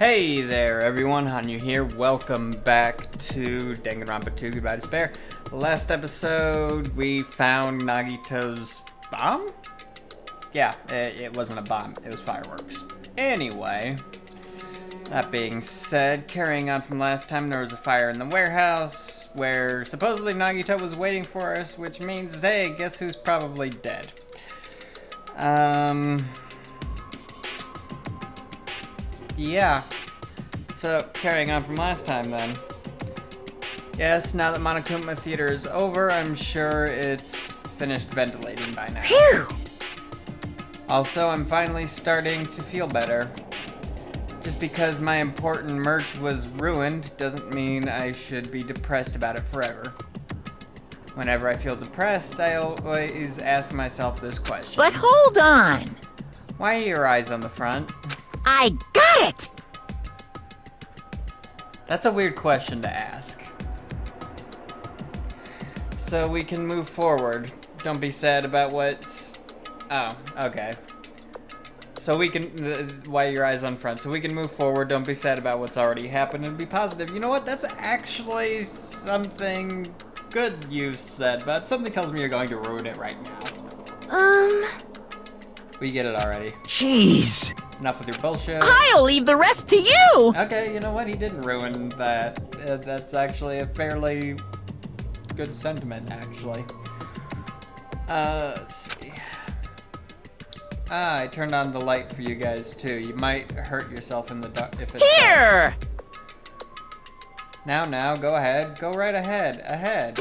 Hey there everyone, Hanyu here. Welcome back to Danganronpa 2 Goodbye Despair. Last episode we found Nagito's bomb? Yeah, it wasn't a bomb, it was fireworks. Anyway, that being said, carrying on from last time, there was a fire in the warehouse where supposedly Nagito was waiting for us, which means, hey, guess who's probably dead? Yeah. So, carrying on from last time then. Yes, now that Monokuma Theater is over, I'm sure it's finished ventilating by now. Phew! Also, I'm finally starting to feel better. Just because my important merch was ruined doesn't mean I should be depressed about it forever. Whenever I feel depressed, I always ask myself this question. But hold on! Why are your eyes on the front? I got it! That's a weird question to ask. So we can move forward. Don't be sad about what's... Oh, okay. So we can... why your eyes on front. So we can move forward. Don't be sad about what's already happened and be positive. You know what? That's actually something good you said, but something tells me you're going to ruin it right now. We get it already. Jeez. Enough with your bullshit. I'll leave the rest to you! Okay, you know what? He didn't ruin that. That's actually a fairly good sentiment, actually. Let's see. I turned on the light for you guys, too. You might hurt yourself in the dark if it's Here! dark. Now, go ahead. Go right ahead. Ahead.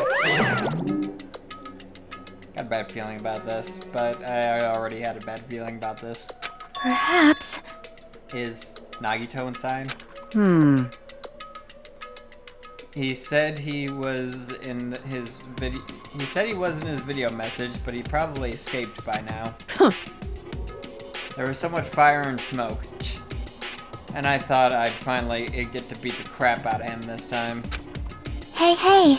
Got a bad feeling about this, but I already had a bad feeling about this. Perhaps. Is Nagito inside? He said he was in his video. He said he was in his video message, but he probably escaped by now. There was so much fire and smoke, and I thought I'd finally get to beat the crap out of him this time. Hey.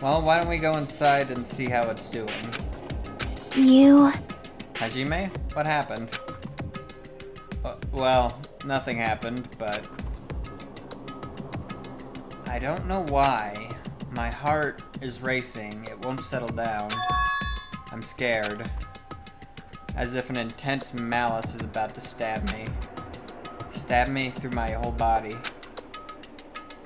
Well, why don't we go inside and see how it's doing? You... Hajime, what happened? Well, nothing happened, but... I don't know why. My heart is racing. It won't settle down. I'm scared. As if an intense malice is about to stab me. Stab me through my whole body.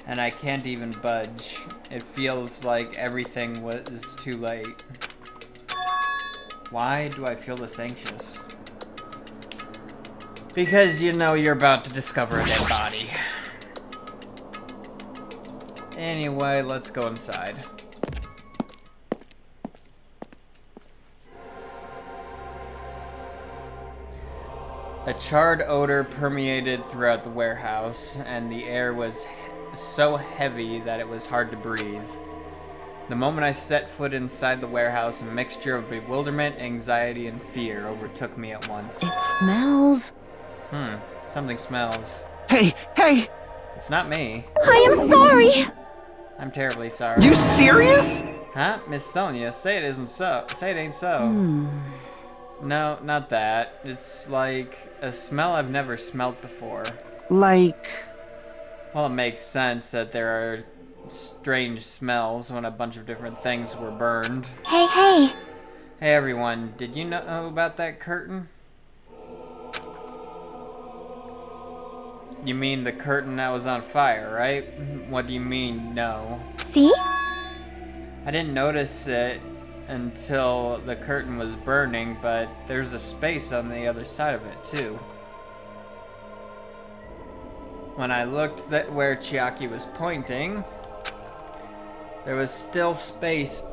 And I can't even budge. It feels like everything was too late. Why do I feel this anxious? Because you know you're about to discover a dead body. Anyway, let's go inside. A charred odor permeated throughout the warehouse, and the air was so heavy that it was hard to breathe. The moment I set foot inside the warehouse, a mixture of bewilderment, anxiety, and fear overtook me at once. It smells... Something smells. Hey! It's not me. I am sorry! I'm terribly sorry. You serious? Huh? Miss Sonia, say it isn't so. Say it ain't so. No, not that. It's like a smell I've never smelt before. Like... Well, it makes sense that there are strange smells when a bunch of different things were burned. Hey. Hey everyone, did you know about that curtain? You mean the curtain that was on fire, right? What do you mean, no? See? I didn't notice it until the curtain was burning, but there's a space on the other side of it, too. When I looked where Chiaki was pointing, there was still space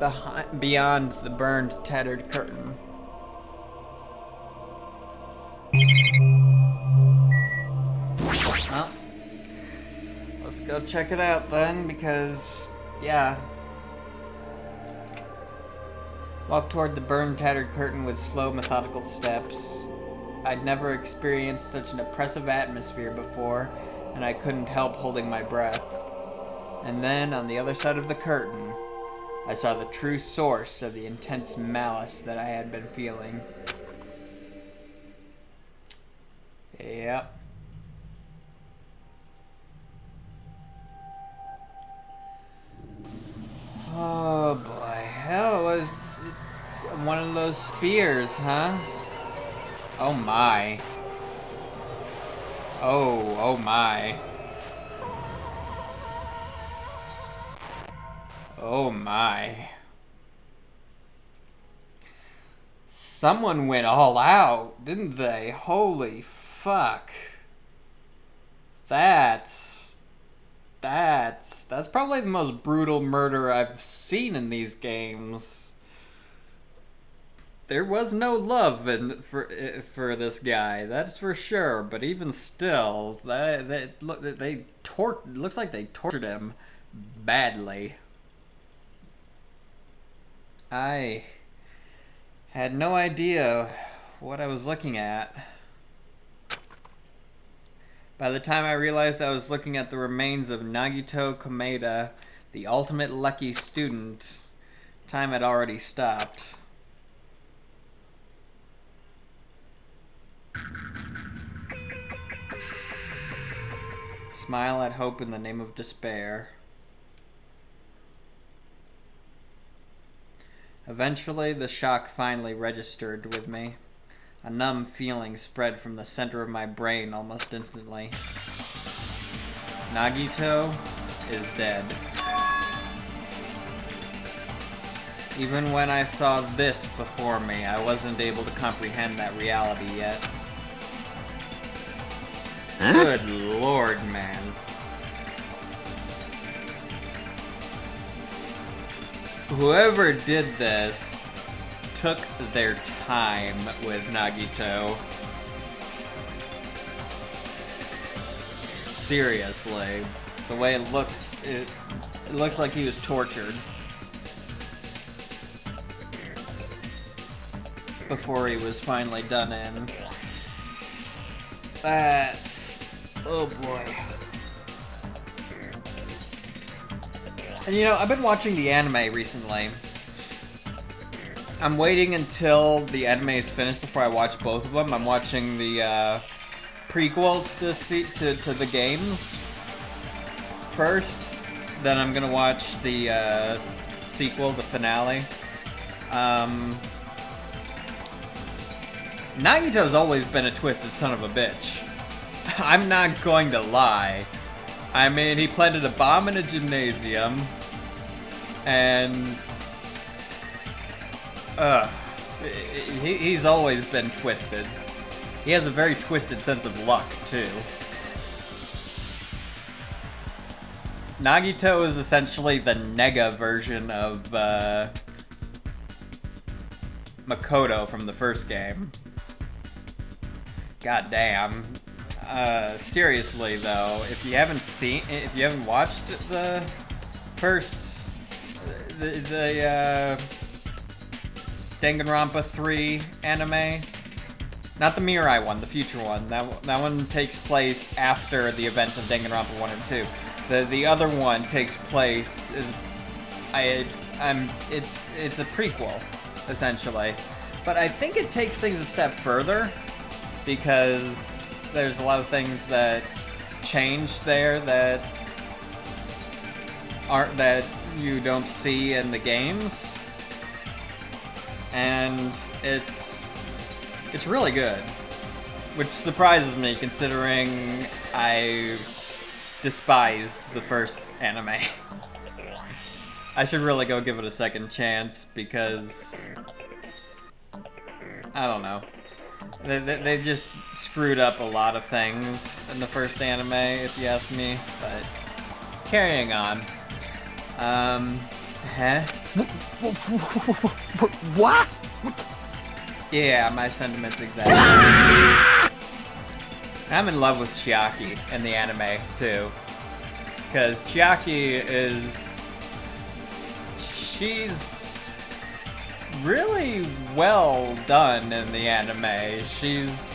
beyond the burned, tattered curtain. Well, let's go check it out then, because, yeah. Walked toward the burned, tattered curtain with slow, methodical steps. I'd never experienced such an oppressive atmosphere before, and I couldn't help holding my breath. And then, on the other side of the curtain, I saw the true source of the intense malice that I had been feeling. Yep. those spears, huh? Oh my. Oh my. Oh my. Someone went all out, didn't they? Holy fuck. That's probably the most brutal murder I've seen in these games. There was no love for this guy, that's for sure. But even still, looks like they tortured him badly. I had no idea what I was looking at. By the time I realized I was looking at the remains of Nagito Komeda, the ultimate lucky student, time had already stopped. Smile at hope in the name of despair. Eventually, the shock finally registered with me. A numb feeling spread from the center of my brain almost instantly. Nagito is dead. Even when I saw this before me, I wasn't able to comprehend that reality yet. Huh? Good lord, man. Whoever did this took their time with Nagito. Seriously. The way it looks like he was tortured before he was finally done in. Oh boy. And you know, I've been watching the anime recently. I'm waiting until the anime is finished before I watch both of them. I'm watching the prequel to the games first. Then I'm gonna watch the sequel, the finale. Nagito's always been a twisted son of a bitch. I'm not going to lie. I mean, he planted a bomb in a gymnasium, and he's always been twisted. He has a very twisted sense of luck, too. Nagito is essentially the Nega version of Makoto from the first game. God damn. Seriously though, if you haven't watched the first, the Danganronpa 3 anime, not the Mirai one, the future one. That one takes place after the events of Danganronpa 1 and 2. The other one takes place it's a prequel essentially, but I think it takes things a step further because there's a lot of things that change there that you don't see in the games, and it's really good, which surprises me considering I despised the first anime. I should really go give it a second chance because I don't know. They just screwed up a lot of things in the first anime, if you ask me, but carrying on. What? Yeah, my sentiments exactly. I'm in love with Chiaki in the anime, too. Because Chiaki she's really well done in the anime. She's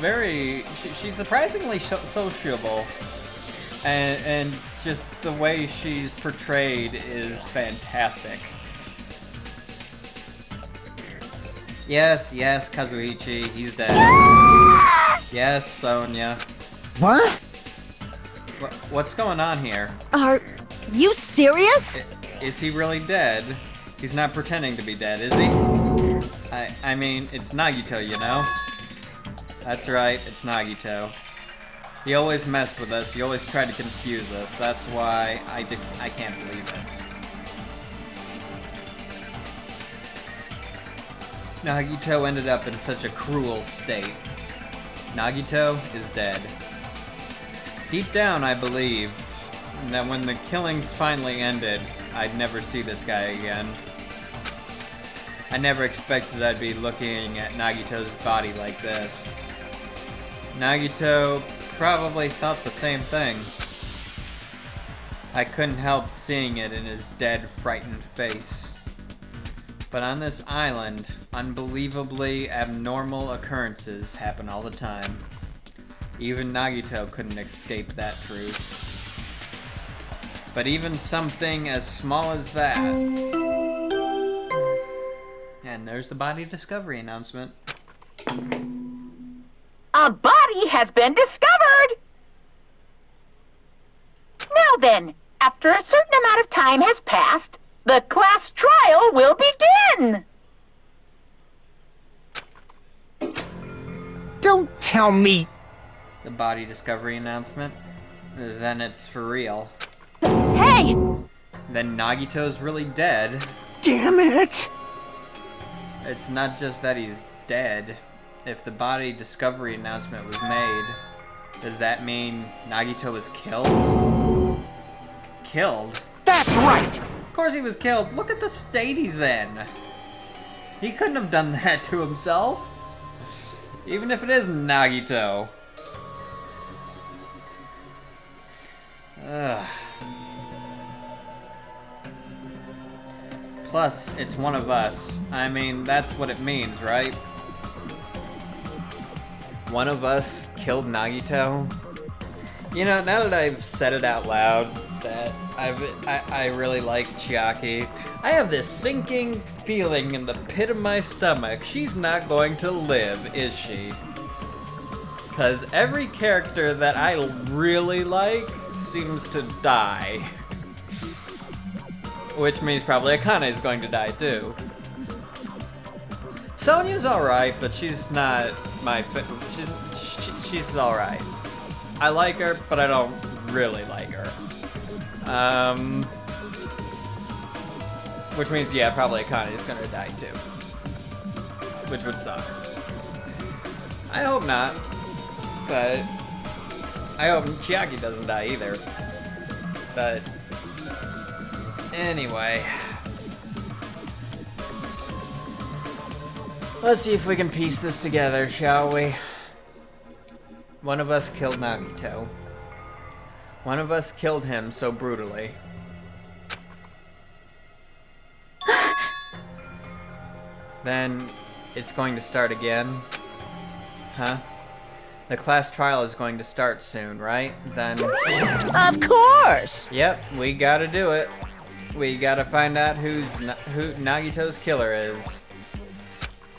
surprisingly sociable, and just the way she's portrayed is fantastic. Yes, Kazuichi, he's dead. Yes, Sonia. What? What's going on here? Are you serious? Is he really dead? He's not pretending to be dead, is he? I mean, it's Nagito, you know? That's right, it's Nagito. He always messed with us, he always tried to confuse us. That's why I can't believe it. Nagito ended up in such a cruel state. Nagito is dead. Deep down, I believed that when the killings finally ended, I'd never see this guy again. I never expected I'd be looking at Nagito's body like this. Nagito probably thought the same thing. I couldn't help seeing it in his dead, frightened face. But on this island, unbelievably abnormal occurrences happen all the time. Even Nagito couldn't escape that truth. But even something as small as that. And there's the body discovery announcement. A body has been discovered! Now then, after a certain amount of time has passed, the class trial will begin! Don't tell me. The body discovery announcement. Then it's for real. Hey! Then Nagito's really dead. Damn it! It's not just that he's dead. If the body discovery announcement was made, does that mean Nagito was killed? Killed? That's right! Of course he was killed. Look at the state he's in. He couldn't have done that to himself. Even if it is Nagito. Ugh. Plus, it's one of us. I mean, that's what it means, right? One of us killed Nagito. You know, now that I've said it out loud, that I really like Chiaki, I have this sinking feeling in the pit of my stomach. She's not going to live, is she? Because every character that I really like seems to die. Which means probably Akane is going to die too. Sonya's alright, but she's not my she's alright. I like her, but I don't really like her. Which means, yeah, probably Akane is gonna die too. Which would suck. I hope not. But I hope Chiaki doesn't die either. But anyway. Let's see if we can piece this together, shall we? One of us killed Nagito. One of us killed him so brutally. Then it's going to start again. Huh? The class trial is going to start soon, right? Then... Of course! Yep, we gotta do it. We gotta find out who Nagito's killer is.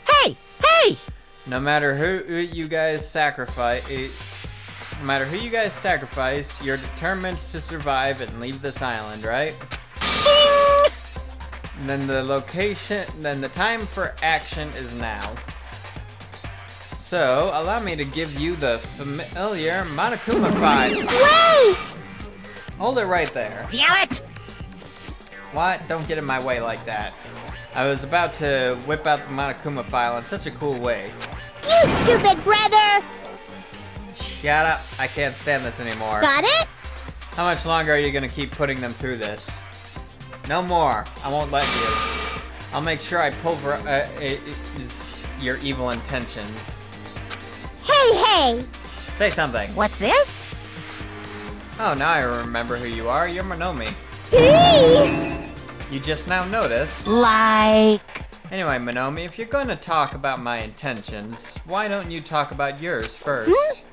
Hey! Hey! No matter who you guys sacrifice, you're determined to survive and leave this island, right? Shing! And then the time for action is now. So, allow me to give you the familiar Monokuma file. Wait! Hold it right there. Damn it! What? Don't get in my way like that. I was about to whip out the Monokuma file in such a cool way. You stupid brother! Shut up. I can't stand this anymore. Got it? How much longer are you gonna keep putting them through this? No more. I won't let you. I'll make sure I pulverize your evil intentions. Hey! Say something. What's this? Oh, now I remember who you are. You're Monomi. Hey! You just now noticed. Like... Anyway, Monomi, if you're going to talk about my intentions, why don't you talk about yours first?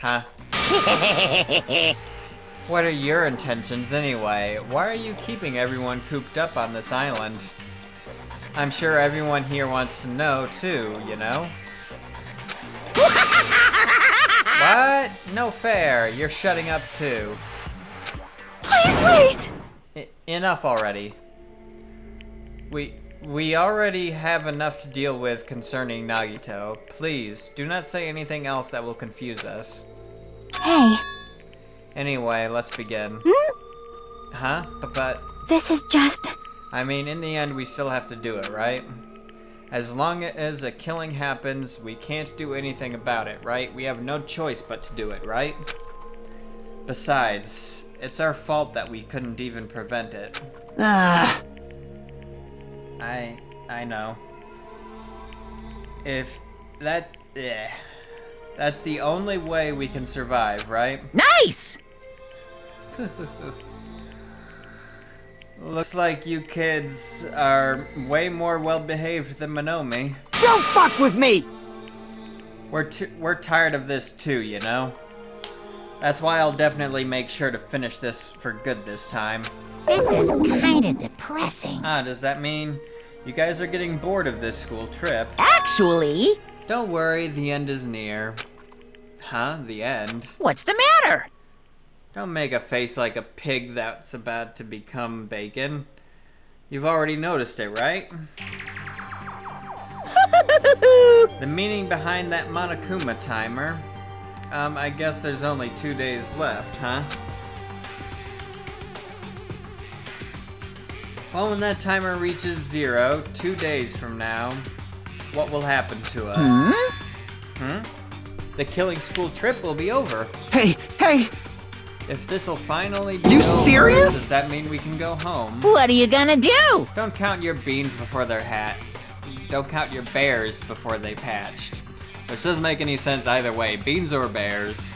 Huh? What are your intentions anyway? Why are you keeping everyone cooped up on this island? I'm sure everyone here wants to know too, you know? What? No fair. You're shutting up too. Please wait! Enough already. We already have enough to deal with concerning Nagito. Please, do not say anything else that will confuse us. Hey, Anyway, let's begin. Huh? But, this is just... I mean, in the end, we still have to do it, right? As long as a killing happens, we can't do anything about it, right? We have no choice but to do it, right? Besides, it's our fault that we couldn't even prevent it. Ah, I know. If that... that's the only way we can survive, right? Nice! Looks like you kids are way more well-behaved than Monomi. don't fuck with me! We're tired of this too, you know? That's why I'll definitely make sure to finish this for good this time. This is kinda depressing. Ah, does that mean you guys are getting bored of this school trip? Actually, Don't worry, the end is near. Huh? The end? what's the matter? Don't make a face like a pig that's about to become bacon. You've already noticed it, right? The meaning behind that Monokuma timer. I guess there's only 2 days left, huh? Well, when that timer reaches 0, 2 days from now, what will happen to us? The killing school trip will be over. Hey, hey, If this'll finally be You over, serious? does that mean we can go home? What are you gonna do? Don't count your beans before they're Don't count your bears before they've hatched. Which doesn't make any sense either way, beans or bears.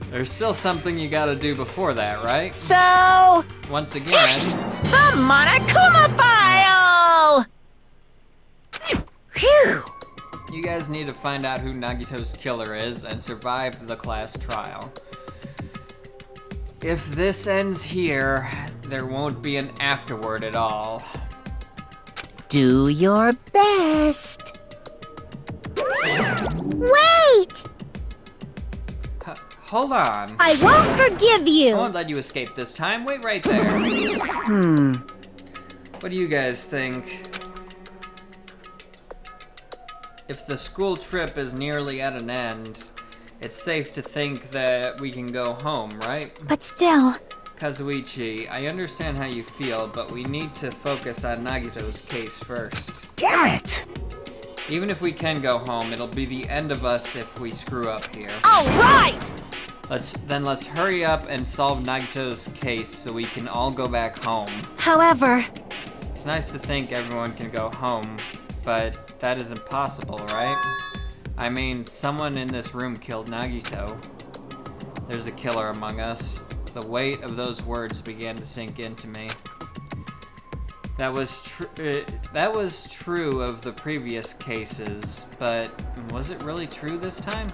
There's still something you gotta do before that, right? So, Once again, the Monokuma file! Phew! you guys need to find out who Nagito's killer is and survive the class trial. If this ends here, there won't be an afterward at all. Do your best. Wait! Hold on. I won't forgive I you. won't let you escape this time. Wait right there. What do you guys think? If the school trip is nearly at an end, it's safe to think that we can go home, right? But still, Kazuichi, I understand how you feel, but we need to focus on Nagito's case first. damn it! Even if we can go home, it'll be the end of us if we screw up here. All right! Let's hurry up and solve Nagito's case so we can all go back home. however, It's nice to think everyone can go home, but that is impossible, right? I mean, someone in this room killed Nagito. There's a killer among us. The weight of those words began to sink into me. That was true of the previous cases, but was it really true this time?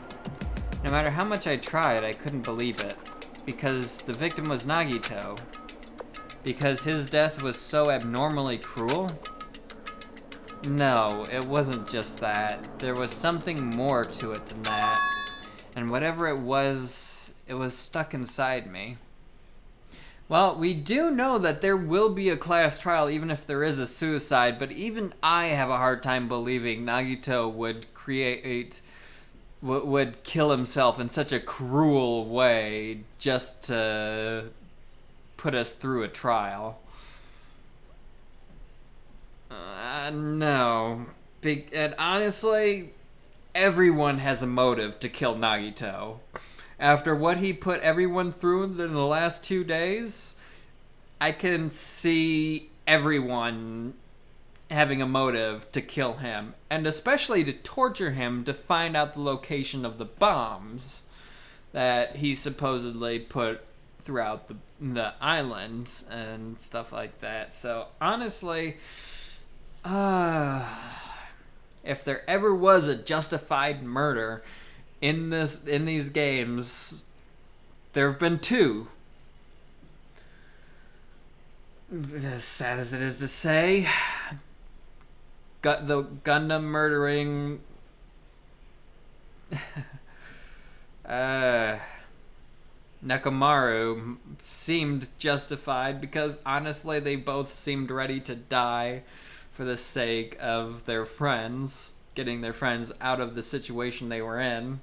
No matter how much I tried, I couldn't believe it. Because the victim was Nagito. Because his death was so abnormally cruel? No, it wasn't just that. There was something more to it than that. And whatever it was stuck inside me. Well, we do know that there will be a class trial even if there is a suicide, but even I have a hard time believing Nagito would kill himself in such a cruel way just to put us through a trial. No. And honestly, everyone has a motive to kill Nagito. After what he put everyone through in the last 2 days, I can see everyone having a motive to kill him, and especially to torture him to find out the location of the bombs that he supposedly put throughout the islands and stuff like that. So honestly, if there ever was a justified murder in these games, there have been 2. As sad as it is to say, the Gundam murdering Nekomaru seemed justified because honestly they both seemed ready to die for the sake of their friends, getting their friends out of the situation they were in.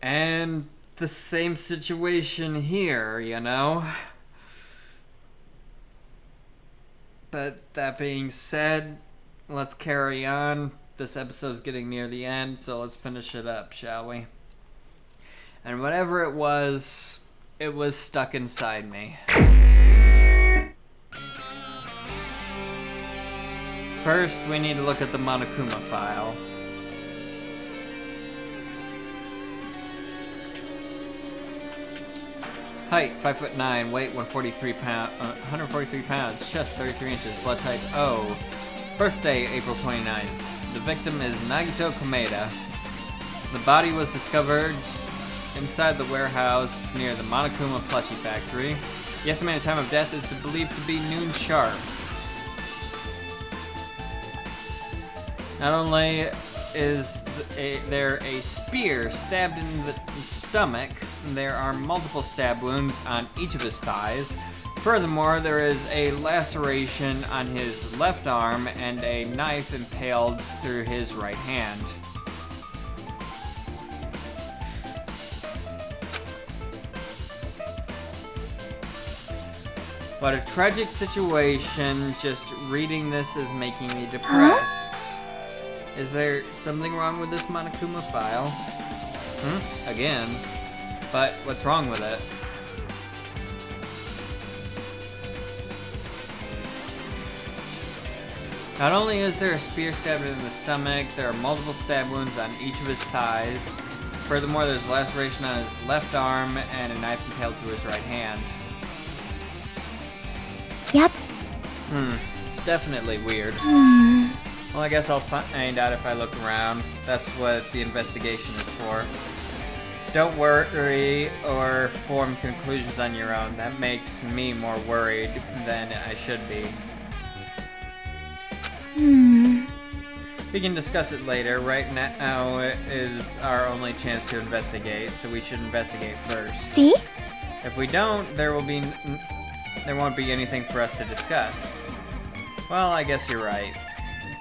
And the same situation here, you know? But that being said, let's carry on. This episode's getting near the end, so let's finish it up, shall we? And whatever it was stuck inside me. First, we need to look at the Monokuma file. Height, 5'9", weight 143 pounds, chest 33 inches, blood type O. Birthday, April 29th. The victim is Nagito Komeda. The body was discovered inside the warehouse near the Monokuma plushie factory. The estimated time of death is believed to be noon sharp. Not only is there a spear stabbed in the stomach, there are multiple stab wounds on each of his thighs. Furthermore, there is a laceration on his left arm and a knife impaled through his right hand. What a tragic situation. Just reading this is making me depressed. Is there something wrong with this Monokuma file? Again. But what's wrong with it? Not only is there a spear stabbed in the stomach, there are multiple stab wounds on each of his thighs. Furthermore, there's laceration on his left arm and a knife impaled through his right hand. Yep. It's definitely weird. Well, I guess I'll find out if I look around. That's what the investigation is for. Don't worry or form conclusions on your own. That makes me more worried than I should be. We can discuss it later. Right now is our only chance to investigate, so we should investigate first. See? If we don't, there won't be anything for us to discuss. Well, I guess you're right.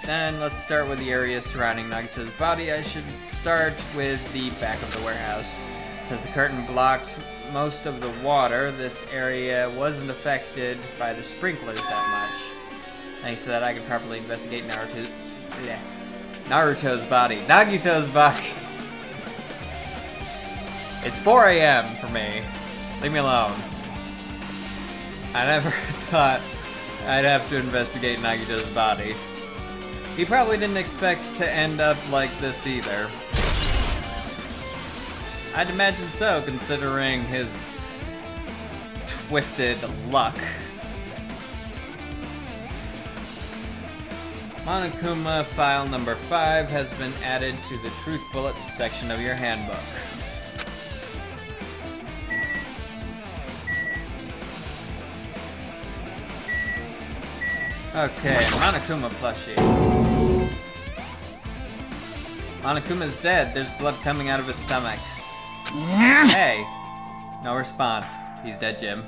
Then let's start with the area surrounding Nagito's body. I should start with the back of the warehouse. Since the curtain blocked most of the water, this area wasn't affected by the sprinklers that much. Thanks to that, I can properly investigate Naruto's body. Nagito's body. It's 4 a.m. for me. Leave me alone. I never thought I'd have to investigate Nagito's body. He probably didn't expect to end up like this either. I'd imagine so, considering his twisted luck. Monokuma file number 5 has been added to the Truth Bullets section of your handbook. Okay, Monokuma plushie. Monokuma's dead. There's blood coming out of his stomach. Hey. No response. He's dead, Jim.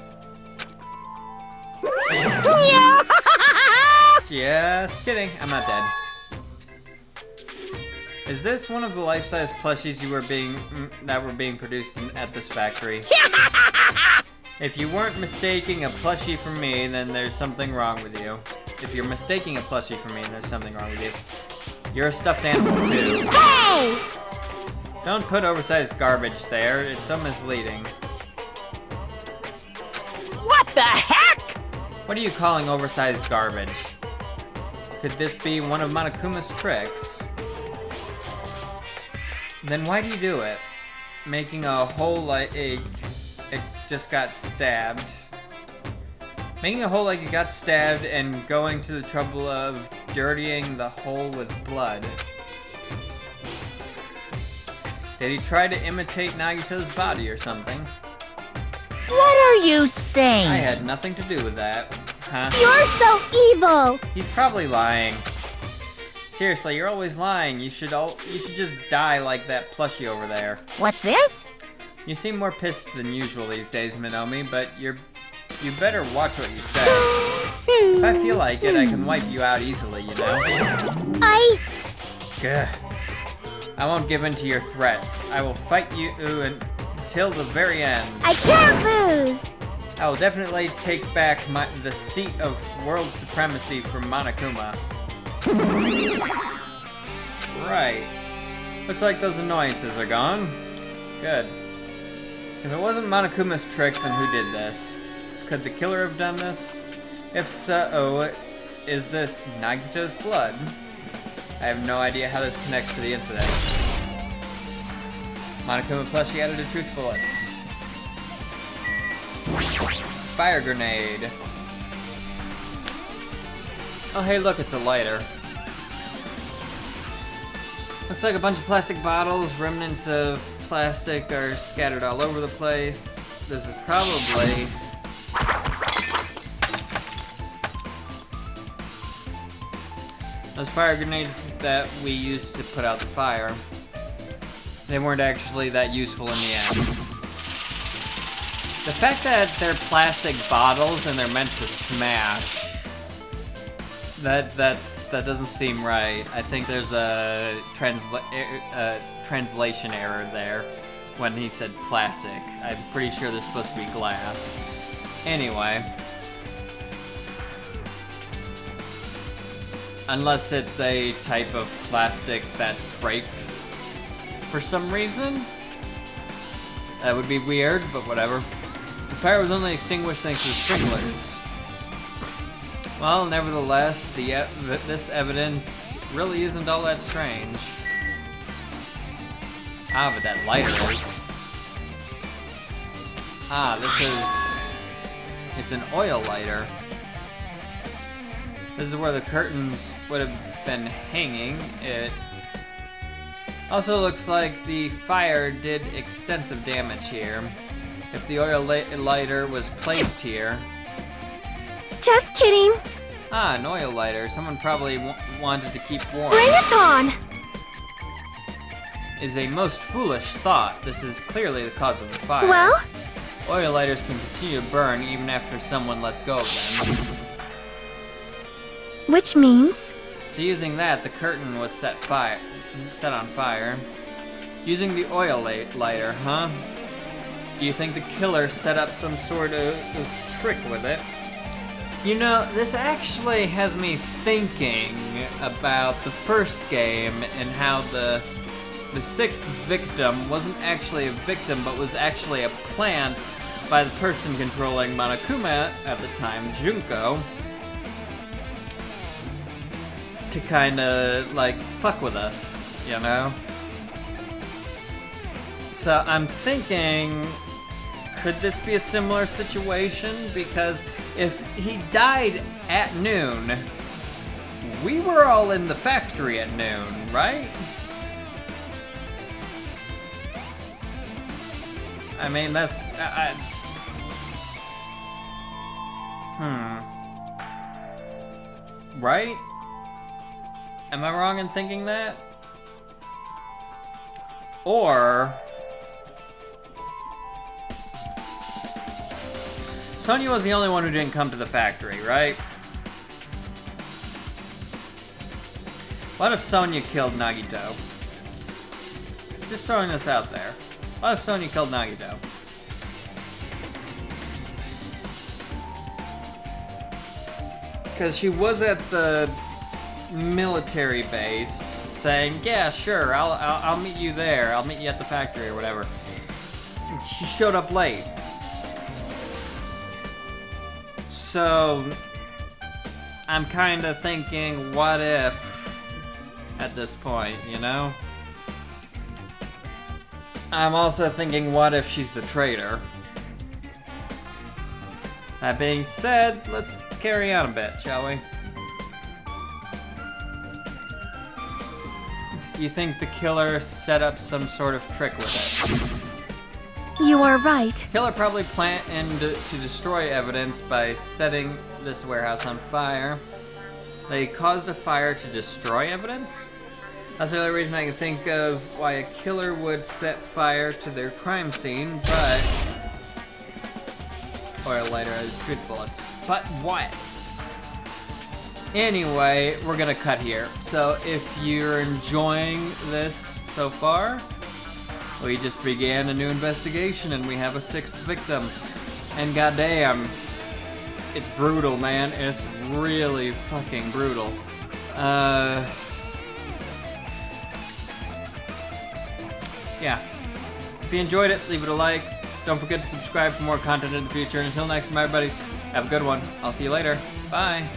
Just kidding. I'm not dead. Is this one of the life-size plushies that were being produced at this factory? If you weren't mistaking a plushie for me, then there's something wrong with you. If you're mistaking a plushie for me, then there's something wrong with you. You're a stuffed animal too. Hey! Don't put oversized garbage there. It's so misleading. What the heck? What are you calling oversized garbage? Could this be one of Monokuma's tricks? Then why do you do it? Making a hole like it just got stabbed. Making a hole like it got stabbed and going to the trouble of dirtying the hole with blood. Did he try to imitate Nagito's body or something? What are you saying? I had nothing to do with that. Huh? You're so evil! He's probably lying. Seriously, you're always lying. You should just die like that plushie over there. What's this? You seem more pissed than usual these days, Minomi, but you better watch what you say. If I feel like it, I can wipe you out easily, you know? Gah. I won't give in to your threats. I will fight you until the very end. I can't lose. I will definitely take back the seat of world supremacy from Monokuma. Right. Looks like those annoyances are gone. Good. If it wasn't Monokuma's trick, then who did this? Could the killer have done this? If so, is this Nagito's blood? I have no idea how this connects to the incident. Monokuma plushie added to truth bullets. Fire grenade. Oh hey look, it's a lighter. Looks like a bunch of plastic bottles, remnants of plastic are scattered all over the place. This is probably... those fire grenades that we used to put out the fire. They weren't actually that useful in the end. The fact that they're plastic bottles and they're meant to smash, that doesn't seem right. I think there's a translation error there when he said plastic. I'm pretty sure they're supposed to be glass. Anyway. Unless it's a type of plastic that breaks for some reason. That would be weird, but whatever. The fire was only extinguished thanks to the sprinklers. Well, nevertheless, this evidence really isn't all that strange. Ah, but that lighter is. Ah, it's an oil lighter. This is where the curtains would have been hanging. It also looks like the fire did extensive damage here. If the oil lighter was placed here... Just kidding. Ah, an oil lighter. Someone probably wanted to keep warm. Bring it on! Is a most foolish thought. This is clearly the cause of the fire. Well? Oil lighters can continue to burn even after someone lets go of them. Which means? So using that, the curtain was set on fire. Using the oil lighter, huh? Do you think the killer set up some sort of trick with it? You know, this actually has me thinking about the first game and how the sixth victim wasn't actually a victim, but was actually a plant by the person controlling Monokuma at the time, Junko, to kind of, like, fuck with us, you know? So I'm thinking, could this be a similar situation? Because if he died at noon, we were all in the factory at noon, right? I mean, that's... Right? Am I wrong in thinking that? Or... Sonya was the only one who didn't come to the factory, right? What if Sonya killed Nagito? Just throwing this out there. What if Sonya killed Nagito? Because she was at the military base saying, yeah, sure, I'll meet you there. I'll meet you at the factory or whatever. She showed up late. So, I'm kind of thinking, what if, at this point, you know? I'm also thinking, what if she's the traitor? That being said, let's carry on a bit, shall we? You think the killer set up some sort of trick with it? You are right. Killer probably planned to destroy evidence by setting this warehouse on fire. They caused a fire to destroy evidence? That's the only reason I can think of why a killer would set fire to their crime scene, but... Oil lighter as truth bullets. But what? Anyway, we're gonna cut here. So if you're enjoying this so far, we just began a new investigation and we have a 6th victim. And goddamn, it's brutal, man. It's really fucking brutal. Yeah. If you enjoyed it, leave it a like. Don't forget to subscribe for more content in the future. And until next time, everybody, have a good one. I'll see you later. Bye.